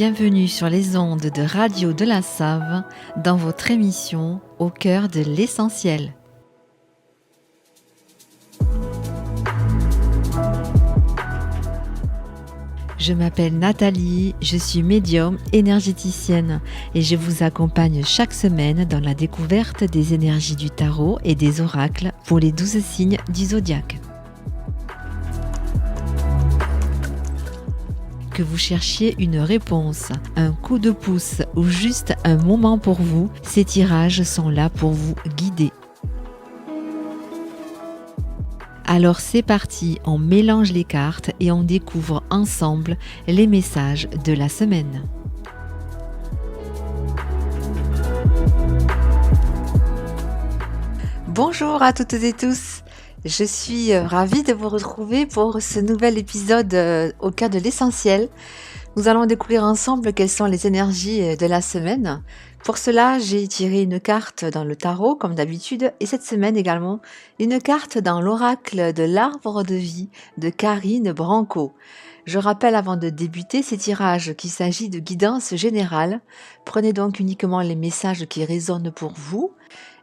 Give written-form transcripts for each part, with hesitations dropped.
Bienvenue sur les ondes de Radio de la Save dans votre émission Au cœur de l'essentiel. Je m'appelle Nathalie, je suis médium énergéticienne et je vous accompagne chaque semaine dans la découverte des énergies du tarot et des oracles pour les 12 signes du zodiaque. Que vous cherchiez une réponse, un coup de pouce ou juste un moment pour vous, ces tirages sont là pour vous guider. Alors c'est parti, on mélange les cartes et on découvre ensemble les messages de la semaine. Bonjour à toutes et tous, je suis ravie de vous retrouver pour ce nouvel épisode au cœur de l'essentiel. Nous allons découvrir ensemble quelles sont les énergies de la semaine. Pour cela, j'ai tiré une carte dans le tarot, comme d'habitude, et cette semaine également, une carte dans l'oracle de l'arbre de vie de Karine Branco. Je rappelle avant de débuter ces tirages qu'il s'agit de guidance générale. Prenez donc uniquement les messages qui résonnent pour vous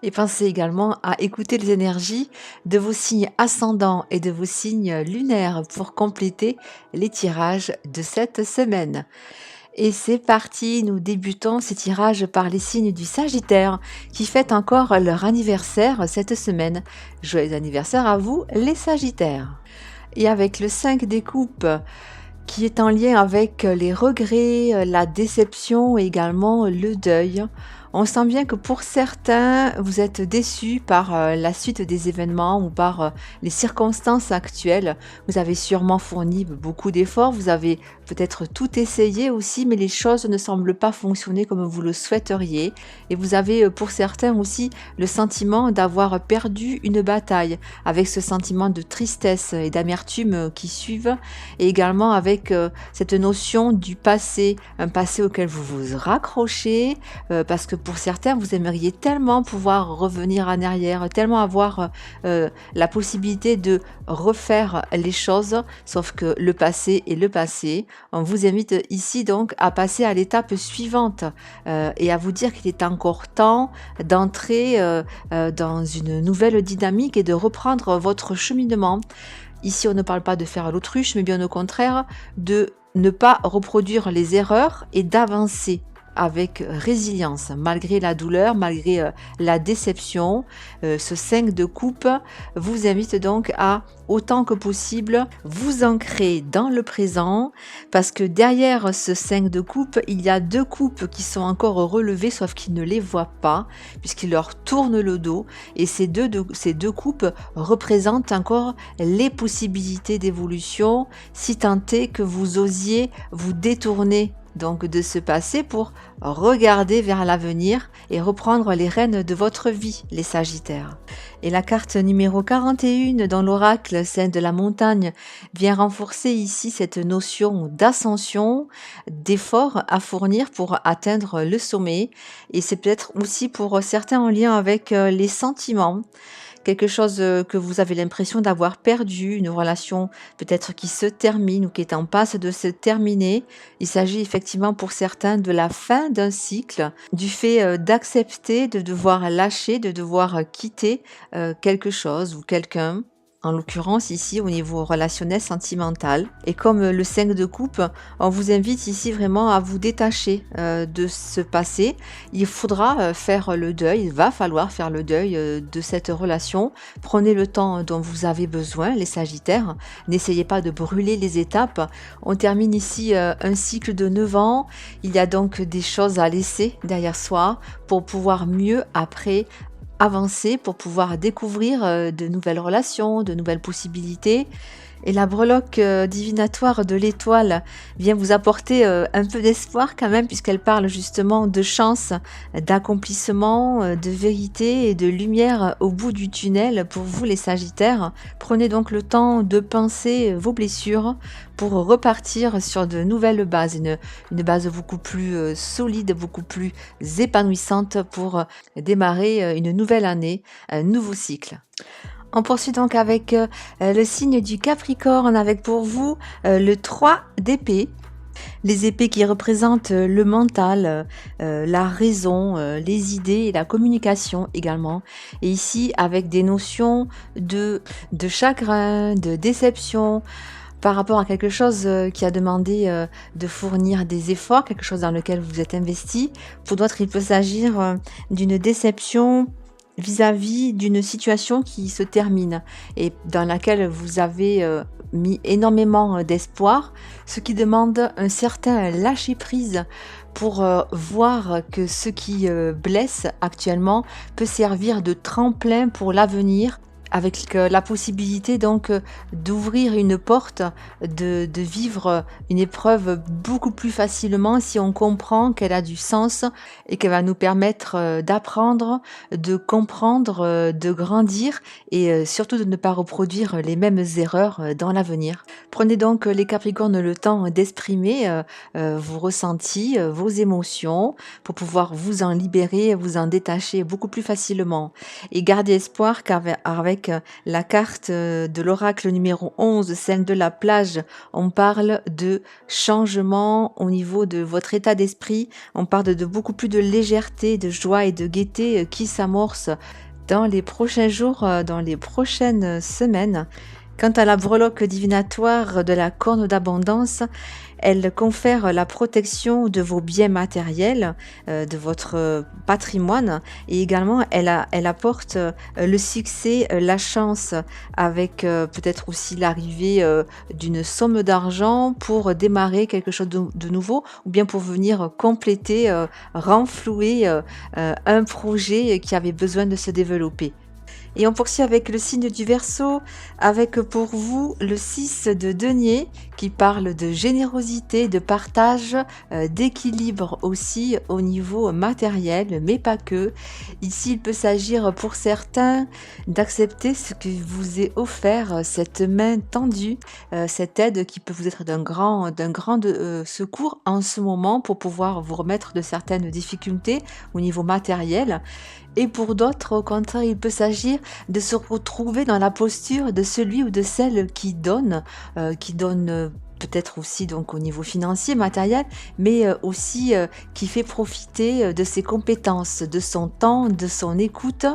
et pensez également à écouter les énergies de vos signes ascendants et de vos signes lunaires pour compléter les tirages de cette semaine. Et c'est parti, nous débutons ces tirages par les signes du Sagittaire qui fêtent encore leur anniversaire cette semaine. Joyeux anniversaire à vous les Sagittaires. Et avec le 5 des coupes qui est en lien avec les regrets, la déception et également le deuil. On sent bien que pour certains, vous êtes déçus par la suite des événements ou par les circonstances actuelles. Vous avez sûrement fourni beaucoup d'efforts, vous avez peut-être tout essayé aussi, mais les choses ne semblent pas fonctionner comme vous le souhaiteriez. Et vous avez pour certains aussi le sentiment d'avoir perdu une bataille, avec ce sentiment de tristesse et d'amertume qui suivent, et également avec cette notion du passé, un passé auquel vous vous raccrochez, parce que pour certains, vous aimeriez tellement pouvoir revenir en arrière, tellement avoir la possibilité de refaire les choses, sauf que le passé est le passé. On vous invite ici donc à passer à l'étape suivante et à vous dire qu'il est encore temps d'entrer dans une nouvelle dynamique et de reprendre votre cheminement. Ici, on ne parle pas de faire l'autruche, mais bien au contraire, de ne pas reproduire les erreurs et d'avancer avec résilience, malgré la douleur, malgré la déception. Ce 5 de coupe vous invite donc à, autant que possible, vous ancrer dans le présent, parce que derrière ce 5 de coupe, il y a 2 coupes qui sont encore relevées, sauf qu'ils ne les voient pas, puisqu'ils leur tournent le dos, et ces deux coupes représentent encore les possibilités d'évolution, si tant est que vous osiez vous détourner donc de ce passé pour regarder vers l'avenir et reprendre les rênes de votre vie, les Sagittaires. Et la carte numéro 41 dans l'oracle, celle de la montagne, vient renforcer ici cette notion d'ascension, d'effort à fournir pour atteindre le sommet. Et c'est peut-être aussi pour certains en lien avec les sentiments. Quelque chose que vous avez l'impression d'avoir perdu, une relation peut-être qui se termine ou qui est en passe de se terminer. Il s'agit effectivement pour certains de la fin d'un cycle, du fait d'accepter de devoir lâcher, de devoir quitter quelque chose ou quelqu'un. En l'occurrence ici au niveau relationnel sentimental. Et comme le 5 de coupe, on vous invite ici vraiment à vous détacher de ce passé. Il faudra faire le deuil, il va falloir faire le deuil de cette relation. Prenez le temps dont vous avez besoin, les Sagittaires. N'essayez pas de brûler les étapes. On termine ici un cycle de 9 ans. Il y a donc des choses à laisser derrière soi pour pouvoir mieux après avancer, pour pouvoir découvrir de nouvelles relations, de nouvelles possibilités. Et la breloque divinatoire de l'étoile vient vous apporter un peu d'espoir quand même, puisqu'elle parle justement de chance, d'accomplissement, de vérité et de lumière au bout du tunnel pour vous les Sagittaires. Prenez donc le temps de penser vos blessures pour repartir sur de nouvelles bases, une base beaucoup plus solide, beaucoup plus épanouissante pour démarrer une nouvelle année, un nouveau cycle. On poursuit donc avec le signe du Capricorne, avec pour vous le 3 d'épée. Les épées qui représentent le mental, la raison, les idées et la communication également. Et ici, avec des notions de chagrin, de déception par rapport à quelque chose qui a demandé de fournir des efforts, quelque chose dans lequel vous êtes investi. Pour d'autres, il peut s'agir d'une déception vis-à-vis d'une situation qui se termine et dans laquelle vous avez mis énormément d'espoir, ce qui demande un certain lâcher-prise pour voir que ce qui blesse actuellement peut servir de tremplin pour l'avenir avec la possibilité donc d'ouvrir une porte, de vivre une épreuve beaucoup plus facilement si on comprend qu'elle a du sens et qu'elle va nous permettre d'apprendre, de comprendre, de grandir et surtout de ne pas reproduire les mêmes erreurs dans l'avenir. Prenez donc les Capricornes le temps d'exprimer vos ressentis, vos émotions pour pouvoir vous en libérer, vous en détacher beaucoup plus facilement. Et gardez espoir qu'avec la carte de l'oracle numéro 11, celle de la plage, on parle de changement au niveau de votre état d'esprit, on parle de beaucoup plus de légèreté, de joie et de gaieté qui s'amorce dans les prochains jours, dans les prochaines semaines. Quant à la breloque divinatoire de la corne d'abondance, elle confère la protection de vos biens matériels, de votre patrimoine et également elle apporte le succès, la chance avec peut-être aussi l'arrivée d'une somme d'argent pour démarrer quelque chose de nouveau ou bien pour venir compléter, renflouer un projet qui avait besoin de se développer. Et on poursuit avec le signe du Verseau, avec pour vous le 6 de denier qui parle de générosité, de partage, d'équilibre aussi au niveau matériel, mais pas que. Ici, il peut s'agir pour certains d'accepter ce que vous est offert, cette main tendue, cette aide qui peut vous être d'un grand secours en ce moment pour pouvoir vous remettre de certaines difficultés au niveau matériel. Et pour d'autres, au contraire, il peut s'agir de se retrouver dans la posture de celui ou de celle qui donne peut-être aussi donc au niveau financier, matériel, mais aussi qui fait profiter de ses compétences, de son temps, de son écoute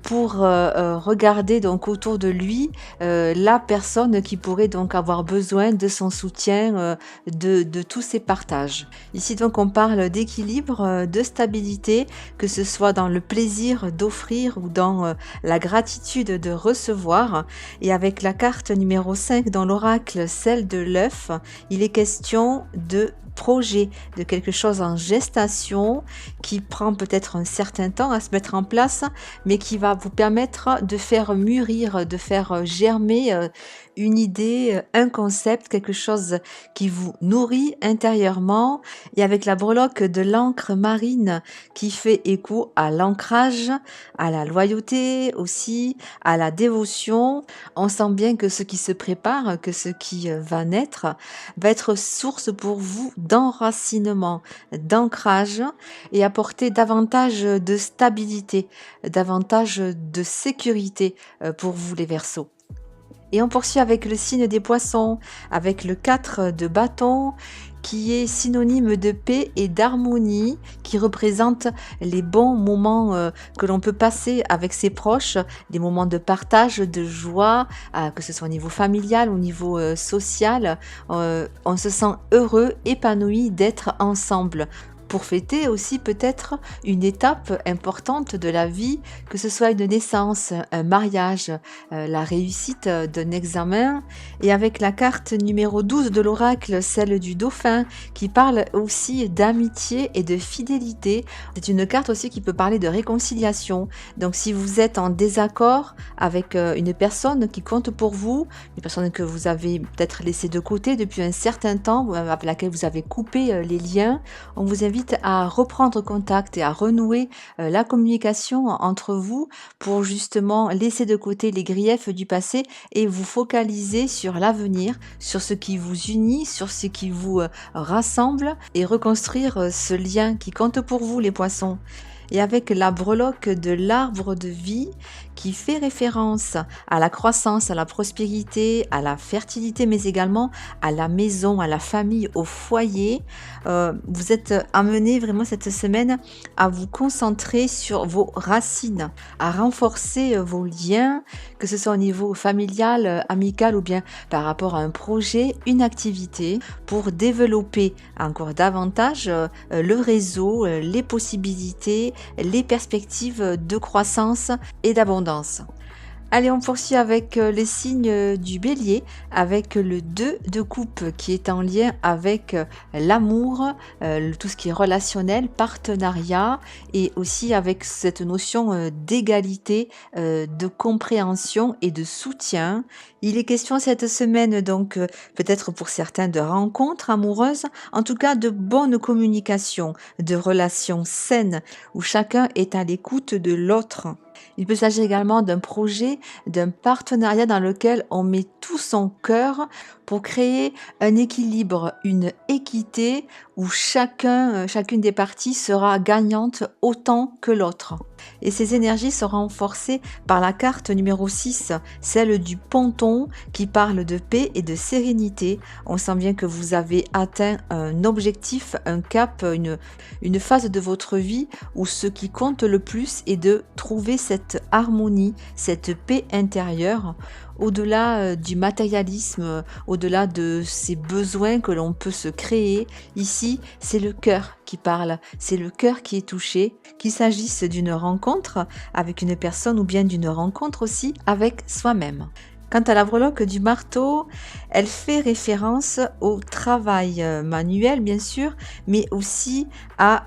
pour regarder donc autour de lui la personne qui pourrait donc avoir besoin de son soutien, de tous ses partages. Ici donc on parle d'équilibre, de stabilité, que ce soit dans le plaisir d'offrir ou dans la gratitude de recevoir. Et avec la carte numéro 5 dans l'oracle, celle de l'œuf, il est question de projet, de quelque chose en gestation qui prend peut-être un certain temps à se mettre en place, mais qui va vous permettre de faire mûrir, de faire germer une idée, un concept, quelque chose qui vous nourrit intérieurement. Et avec la breloque de l'encre marine qui fait écho à l'ancrage, à la loyauté aussi, à la dévotion, on sent bien que ce qui se prépare, que ce qui va naître, va être source pour vous d'enracinement, d'ancrage et apporter davantage de stabilité, davantage de sécurité pour vous les Verseaux. Et on poursuit avec le signe des Poissons, avec le 4 de bâton qui est synonyme de paix et d'harmonie, qui représente les bons moments que l'on peut passer avec ses proches, des moments de partage, de joie, que ce soit au niveau familial, au niveau social. On se sent heureux, épanoui d'être ensemble. Pour fêter aussi peut-être une étape importante de la vie, que ce soit une naissance, un mariage, la réussite d'un examen. Et avec la carte numéro 12 de l'oracle, celle du dauphin, qui parle aussi d'amitié et de fidélité. C'est une carte aussi qui peut parler de réconciliation. Donc si vous êtes en désaccord avec une personne qui compte pour vous, une personne que vous avez peut-être laissée de côté depuis un certain temps, avec laquelle vous avez coupé les liens, on vous invite à reprendre contact et à renouer la communication entre vous pour justement laisser de côté les griefs du passé et vous focaliser sur l'avenir, sur ce qui vous unit, sur ce qui vous rassemble et reconstruire ce lien qui compte pour vous les Poissons. Et avec la breloque de l'arbre de vie qui fait référence à la croissance, à la prospérité, à la fertilité, mais également à la maison, à la famille, au foyer, vous êtes amené vraiment cette semaine à vous concentrer sur vos racines, à renforcer vos liens, que ce soit au niveau familial, amical ou bien par rapport à un projet, une activité, pour développer encore davantage le réseau, les possibilités, les perspectives de croissance et d'abondance. Allez, on poursuit avec les signes du bélier, avec le 2 de coupe qui est en lien avec l'amour, tout ce qui est relationnel, partenariat, et aussi avec cette notion d'égalité, de compréhension et de soutien. Il est question cette semaine donc peut-être pour certains de rencontres amoureuses, en tout cas de bonne communication, de relations saines où chacun est à l'écoute de l'autre. Il peut s'agir également d'un projet, d'un partenariat dans lequel on met tout son cœur pour créer un équilibre, une équité où chacune des parties sera gagnante autant que l'autre. Et ces énergies seront renforcées par la carte numéro 6, celle du ponton qui parle de paix et de sérénité. On sent bien que vous avez atteint un objectif, un cap, une phase de votre vie où ce qui compte le plus est de trouver cette harmonie, cette paix intérieure, au-delà du matérialisme, au-delà de ces besoins que l'on peut se créer. Ici, c'est le cœur qui parle, c'est le cœur qui est touché, qu'il s'agisse d'une rencontre avec une personne ou bien d'une rencontre aussi avec soi-même. Quant à la breloque du marteau, elle fait référence au travail manuel, bien sûr, mais aussi à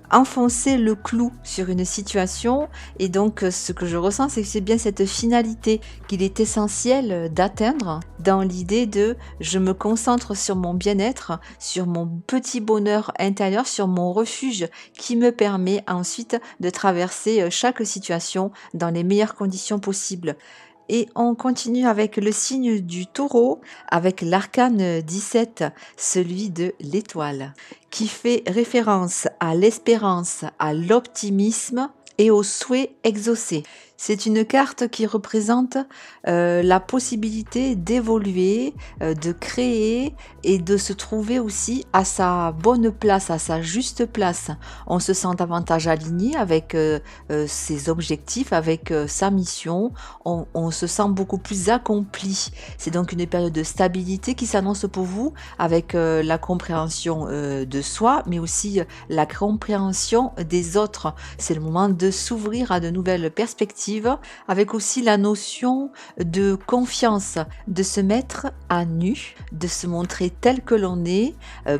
enfoncer le clou sur une situation. Et donc, ce que je ressens, c'est que c'est bien cette finalité qu'il est essentiel d'atteindre dans l'idée de je me concentre sur mon bien-être, sur mon petit bonheur intérieur, sur mon refuge qui me permet ensuite de traverser chaque situation dans les meilleures conditions possibles. Et on continue avec le signe du taureau, avec l'arcane 17, celui de l'étoile, qui fait référence à l'espérance, à l'optimisme et aux souhaits exaucés. C'est une carte qui représente la possibilité d'évoluer, de créer et de se trouver aussi à sa bonne place, à sa juste place. On se sent davantage aligné avec ses objectifs, avec sa mission. On se sent beaucoup plus accompli. C'est donc une période de stabilité qui s'annonce pour vous avec la compréhension de soi, mais aussi la compréhension des autres. C'est le moment de s'ouvrir à de nouvelles perspectives, avec aussi la notion de confiance, de se mettre à nu, de se montrer tel que l'on est,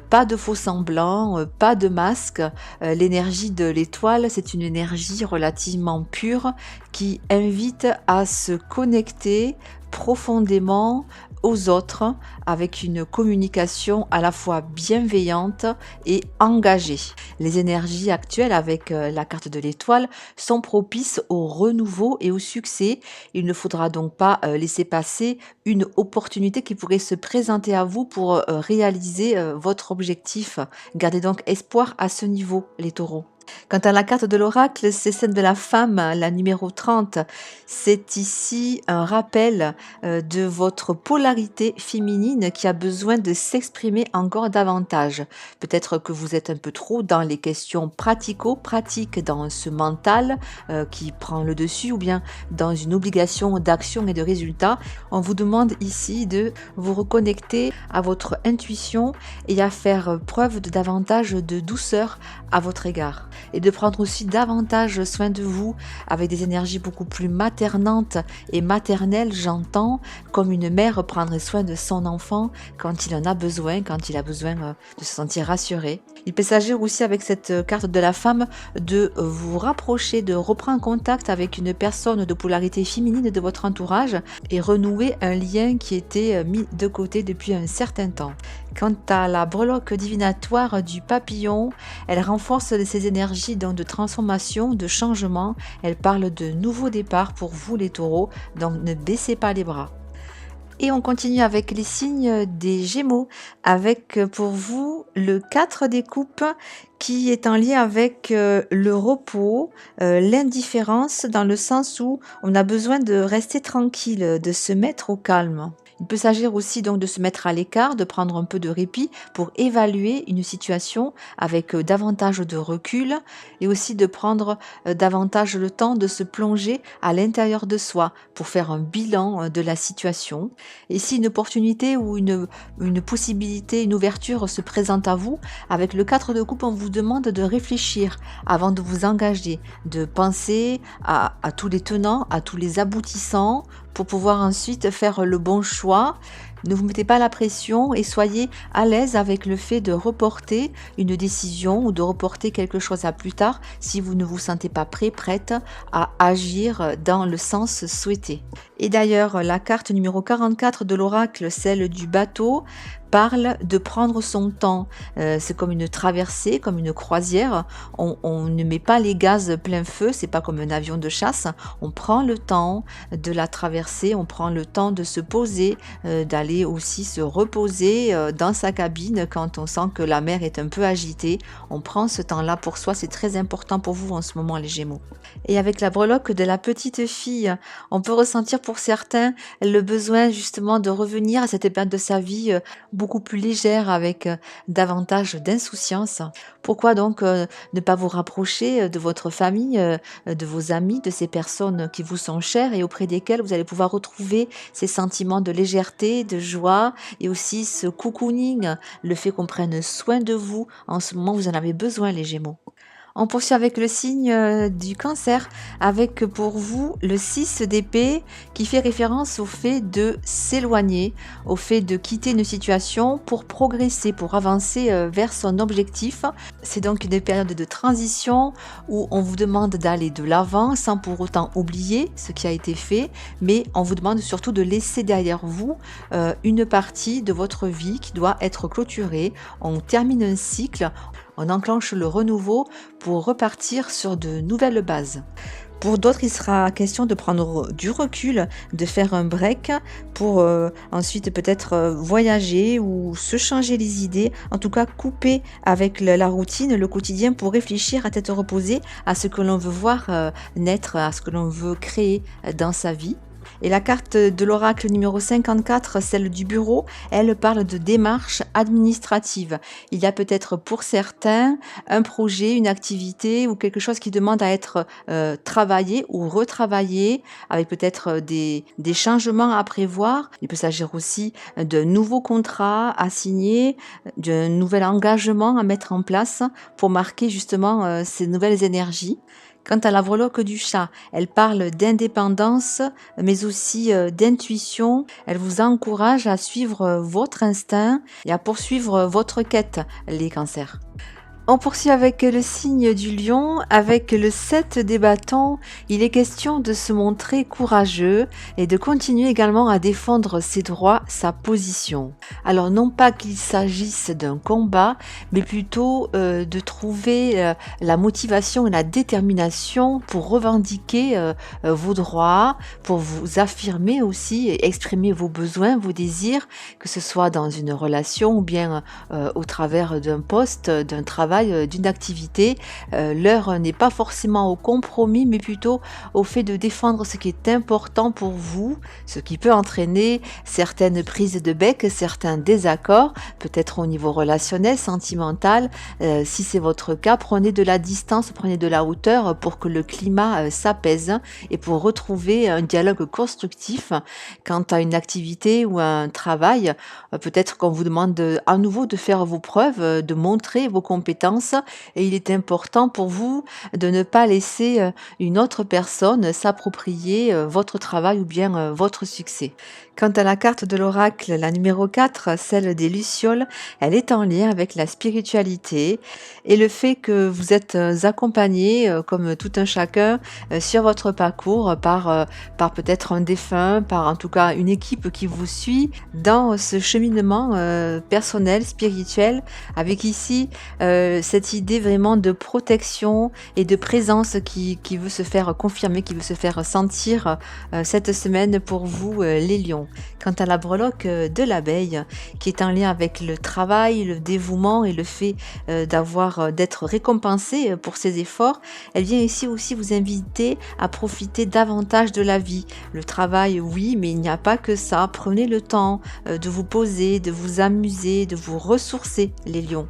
pas de faux semblants, pas de masque. L'énergie de l'étoile, c'est une énergie relativement pure qui invite à se connecter profondément aux autres avec une communication à la fois bienveillante et engagée. Les énergies actuelles avec la carte de l'étoile sont propices au renouveau et au succès. Il ne faudra donc pas laisser passer une opportunité qui pourrait se présenter à vous pour réaliser votre objectif. Gardez donc espoir à ce niveau, les taureaux. Quant à la carte de l'oracle, c'est celle de la femme, la numéro 30. C'est ici un rappel de votre polarité féminine qui a besoin de s'exprimer encore davantage. Peut-être que vous êtes un peu trop dans les questions pratico-pratiques, dans ce mental qui prend le dessus, ou bien dans une obligation d'action et de résultat. On vous demande ici de vous reconnecter à votre intuition et à faire preuve de davantage de douceur à votre égard. Et de prendre aussi davantage soin de vous avec des énergies beaucoup plus maternantes et maternelles, j'entends, comme une mère prendrait soin de son enfant quand il en a besoin, quand il a besoin de se sentir rassuré. Il peut s'agir aussi avec cette carte de la femme de vous rapprocher, de reprendre contact avec une personne de polarité féminine de votre entourage et renouer un lien qui était mis de côté depuis un certain temps. Quant à la breloque divinatoire du papillon, elle renforce ces énergies donc de transformation, de changement. Elle parle de nouveaux départs pour vous les taureaux, donc ne baissez pas les bras. Et on continue avec les signes des Gémeaux, avec pour vous le 4 des coupes qui est en lien avec le repos, l'indifférence dans le sens où on a besoin de rester tranquille, de se mettre au calme. Il peut s'agir aussi donc de se mettre à l'écart, de prendre un peu de répit pour évaluer une situation avec davantage de recul et aussi de prendre davantage le temps de se plonger à l'intérieur de soi pour faire un bilan de la situation. Et si une opportunité ou une possibilité, une ouverture se présente à vous, avec le 4 de coupe, on vous demande de réfléchir avant de vous engager, de penser à tous les tenants, à tous les aboutissants, pour pouvoir ensuite faire le bon choix. Ne vous mettez pas la pression et soyez à l'aise avec le fait de reporter une décision ou de reporter quelque chose à plus tard si vous ne vous sentez pas prêt, prête à agir dans le sens souhaité. Et d'ailleurs, la carte numéro 44 de l'oracle, celle du bateau, parle de prendre son temps. C'est comme une traversée, comme une croisière. On ne met pas les gaz plein feu, c'est pas comme un avion de chasse. On prend le temps de la traversée, on prend le temps de se poser, d'aller aussi se reposer dans sa cabine quand on sent que la mer est un peu agitée. On prend ce temps-là pour soi, c'est très important pour vous en ce moment les Gémeaux. Et avec la breloque de la petite fille, on peut ressentir pour certains le besoin justement de revenir à cette époque de sa vie beaucoup plus légère, avec davantage d'insouciance. Pourquoi donc ne pas vous rapprocher de votre famille, de vos amis, de ces personnes qui vous sont chères et auprès desquelles vous allez pouvoir retrouver ces sentiments de légèreté, de joie et aussi ce cocooning, le fait qu'on prenne soin de vous. En ce moment, vous en avez besoin, les Gémeaux. On poursuit avec le signe du Cancer, avec pour vous le 6 d'épée qui fait référence au fait de s'éloigner, au fait de quitter une situation pour progresser, pour avancer vers son objectif. C'est donc une période de transition où on vous demande d'aller de l'avant sans pour autant oublier ce qui a été fait, mais on vous demande surtout de laisser derrière vous une partie de votre vie qui doit être clôturée. On termine un cycle. On enclenche le renouveau pour repartir sur de nouvelles bases. Pour d'autres, il sera question de prendre du recul, de faire un break pour ensuite peut-être voyager ou se changer les idées, en tout cas couper avec la routine, le quotidien pour réfléchir à tête reposée à ce que l'on veut voir naître, à ce que l'on veut créer dans sa vie. Et la carte de l'oracle numéro 54, celle du bureau, elle parle de démarche administrative. Il y a peut-être pour certains un projet, une activité ou quelque chose qui demande à être travaillé ou retravaillé avec peut-être des changements à prévoir. Il peut s'agir aussi de nouveaux contrats à signer, d'un nouvel engagement à mettre en place pour marquer justement ces nouvelles énergies. Quant à la breloque du chat, elle parle d'indépendance, mais aussi d'intuition. Elle vous encourage à suivre votre instinct et à poursuivre votre quête, les cancers. On poursuit avec le signe du lion, avec le 7 des bâtons. Il est question de se montrer courageux et de continuer également à défendre ses droits, sa position. Alors non pas qu'il s'agisse d'un combat, mais plutôt de trouver la motivation et la détermination pour revendiquer vos droits, pour vous affirmer aussi et exprimer vos besoins, vos désirs, que ce soit dans une relation ou bien au travers d'un poste, d'un travail, d'une activité. L'heure n'est pas forcément au compromis, mais plutôt au fait de défendre ce qui est important pour vous, ce qui peut entraîner certaines prises de bec, certains désaccords, peut-être au niveau relationnel, sentimental. Si c'est votre cas, prenez de la distance, prenez de la hauteur pour que le climat s'apaise et pour retrouver un dialogue constructif quant à une activité ou un travail. Peut-être qu'on vous demande à nouveau de faire vos preuves, de montrer vos compétences, et il est important pour vous de ne pas laisser une autre personne s'approprier votre travail ou bien votre succès. Quant à la carte de l'oracle, la numéro 4, celle des Lucioles, elle est en lien avec la spiritualité et le fait que vous êtes accompagné, comme tout un chacun, sur votre parcours par peut-être un défunt, par en tout cas une équipe qui vous suit dans ce cheminement personnel, spirituel, avec ici cette idée vraiment de protection et de présence qui veut se faire confirmer, qui veut se faire sentir cette semaine pour vous, les lions. Quant à la breloque de l'abeille, qui est en lien avec le travail, le dévouement et le fait d'être récompensé pour ses efforts, elle vient ici aussi vous inviter à profiter davantage de la vie. Le travail, oui, mais il n'y a pas que ça. Prenez le temps de vous poser, de vous amuser, de vous ressourcer, les lions.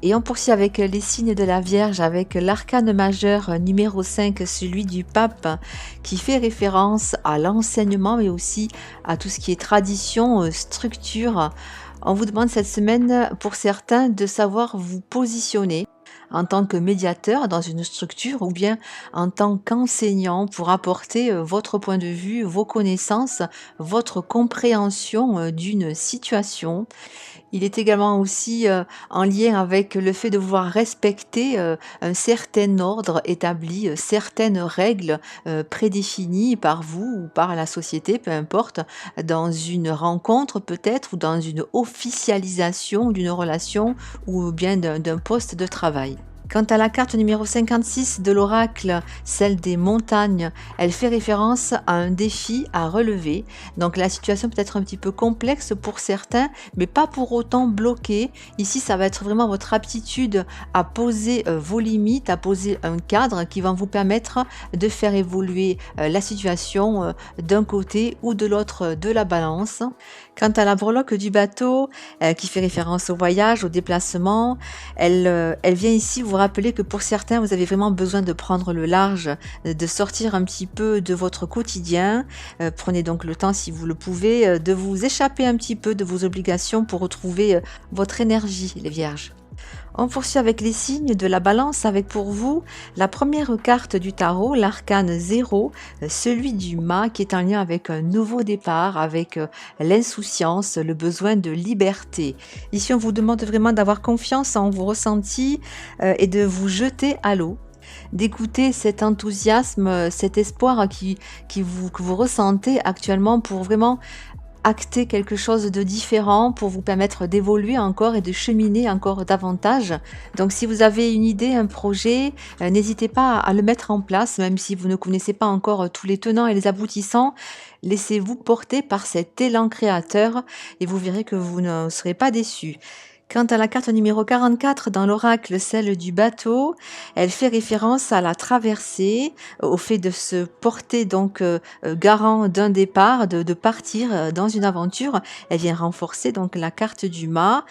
Et on poursuit avec les signes de la Vierge, avec l'arcane majeur numéro 5, celui du pape, qui fait référence à l'enseignement, mais aussi à tout ce qui est tradition, structure. On vous demande cette semaine, pour certains, de savoir vous positionner en tant que médiateur dans une structure ou bien en tant qu'enseignant pour apporter votre point de vue, vos connaissances, votre compréhension d'une situation. Il est également aussi en lien avec le fait de vouloir respecter un certain ordre établi, certaines règles prédéfinies par vous ou par la société, peu importe, dans une rencontre peut-être ou dans une officialisation d'une relation ou bien d'un poste de travail. Quant à la carte numéro 56 de l'oracle, celle des montagnes, elle fait référence à un défi à relever. Donc la situation peut être un petit peu complexe pour certains, mais pas pour autant bloquée. Ici, ça va être vraiment votre aptitude à poser vos limites, à poser un cadre qui va vous permettre de faire évoluer la situation d'un côté ou de l'autre de la balance. Quant à la breloque du bateau, qui fait référence au voyage, au déplacement, elle vient ici vous rappeler que pour certains, vous avez vraiment besoin de prendre le large, de sortir un petit peu de votre quotidien. Prenez donc le temps, si vous le pouvez, de vous échapper un petit peu de vos obligations pour retrouver votre énergie, les Vierges. On poursuit avec les signes de la balance, avec pour vous la première carte du tarot, l'arcane 0, celui du mât, qui est en lien avec un nouveau départ, avec l'insouciance, le besoin de liberté. Ici, on vous demande vraiment d'avoir confiance en vos ressentis et de vous jeter à l'eau, d'écouter cet enthousiasme, cet espoir que vous ressentez actuellement pour vraiment acter quelque chose de différent, pour vous permettre d'évoluer encore et de cheminer encore davantage. Donc si vous avez une idée, un projet, n'hésitez pas à le mettre en place, même si vous ne connaissez pas encore tous les tenants et les aboutissants. Laissez-vous porter par cet élan créateur et vous verrez que vous ne serez pas déçus. Quant à la carte numéro 44 dans l'oracle, celle du bateau, elle fait référence à la traversée, au fait de se porter donc garant d'un départ, de partir dans une aventure. Elle vient renforcer donc la carte du mât.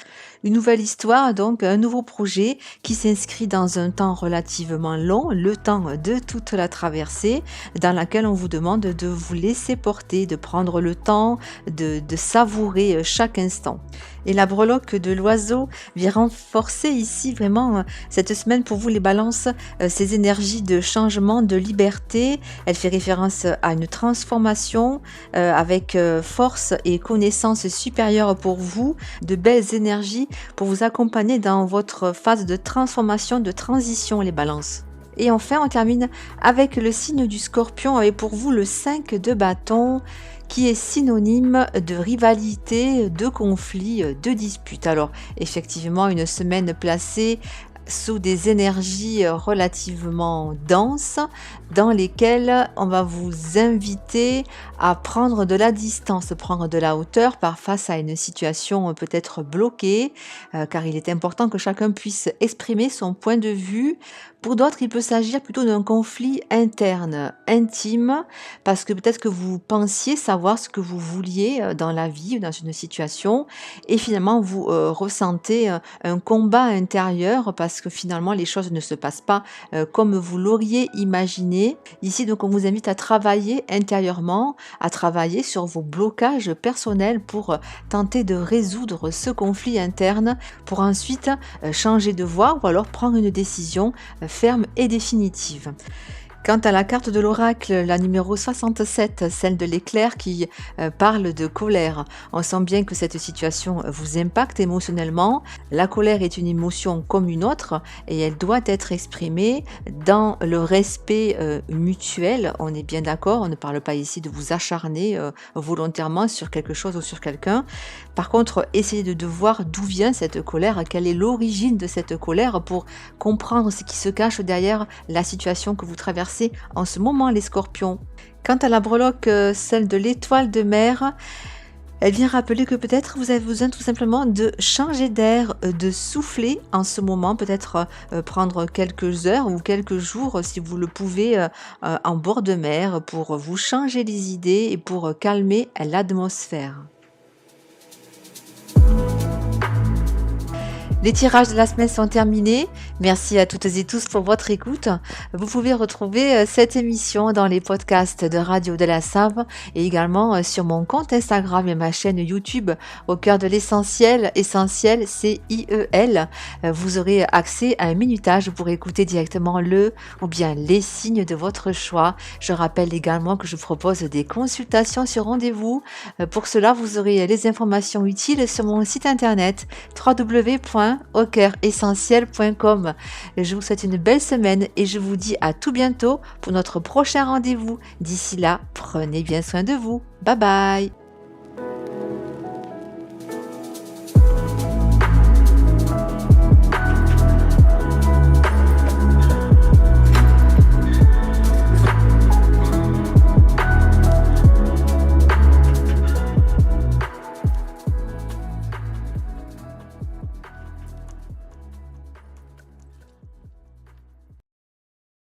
Une nouvelle histoire, donc un nouveau projet qui s'inscrit dans un temps relativement long, le temps de toute la traversée, dans laquelle on vous demande de vous laisser porter, de prendre le temps, de savourer chaque instant. Et la breloque de l'oiseau vient renforcer ici vraiment cette semaine pour vous les balances, ces énergies de changement, de liberté. Elle fait référence à une transformation avec force et connaissance supérieure pour vous, de belles énergies pour vous accompagner dans votre phase de transformation, de transition, les balances. Et enfin, on termine avec le signe du Scorpion, avec pour vous le 5 de bâton, qui est synonyme de rivalité, de conflit, de dispute. Alors, effectivement, une semaine placée sous des énergies relativement denses dans lesquelles on va vous inviter à prendre de la distance, prendre de la hauteur face à une situation peut-être bloquée, car il est important que chacun puisse exprimer son point de vue. Pour d'autres, il peut s'agir plutôt d'un conflit interne, intime, parce que peut-être que vous pensiez savoir ce que vous vouliez dans la vie ou dans une situation, et finalement vous ressentez un combat intérieur parce que finalement les choses ne se passent pas comme vous l'auriez imaginé. Ici, donc, on vous invite à travailler intérieurement, à travailler sur vos blocages personnels pour tenter de résoudre ce conflit interne, pour ensuite changer de voie ou alors prendre une décision ferme et définitive. Quant à la carte de l'oracle, la numéro 67, celle de l'éclair qui parle de colère, on sent bien que cette situation vous impacte émotionnellement. La colère est une émotion comme une autre et elle doit être exprimée dans le respect mutuel. On est bien d'accord, on ne parle pas ici de vous acharner volontairement sur quelque chose ou sur quelqu'un. Par contre, essayez de voir d'où vient cette colère, quelle est l'origine de cette colère pour comprendre ce qui se cache derrière la situation que vous traversez en ce moment, les scorpions. Quant à la breloque, celle de l'étoile de mer, elle vient rappeler que peut-être vous avez besoin tout simplement de changer d'air, de souffler en ce moment, peut-être prendre quelques heures ou quelques jours, si vous le pouvez, en bord de mer pour vous changer les idées et pour calmer l'atmosphère. Les tirages de la semaine sont terminés. Merci à toutes et tous pour votre écoute. Vous pouvez retrouver cette émission dans les podcasts de Radio de la Save et également sur mon compte Instagram et ma chaîne YouTube au cœur de l'essentiel, essentiel CIEL. Vous aurez accès à un minutage pour écouter directement le ou bien les signes de votre choix. Je rappelle également que je propose des consultations sur rendez-vous. Pour cela, vous aurez les informations utiles sur mon site internet www.aucoeuressentiel.com. Je vous souhaite une belle semaine et je vous dis à tout bientôt pour notre prochain rendez-vous. D'ici là, prenez bien soin de vous. Bye bye.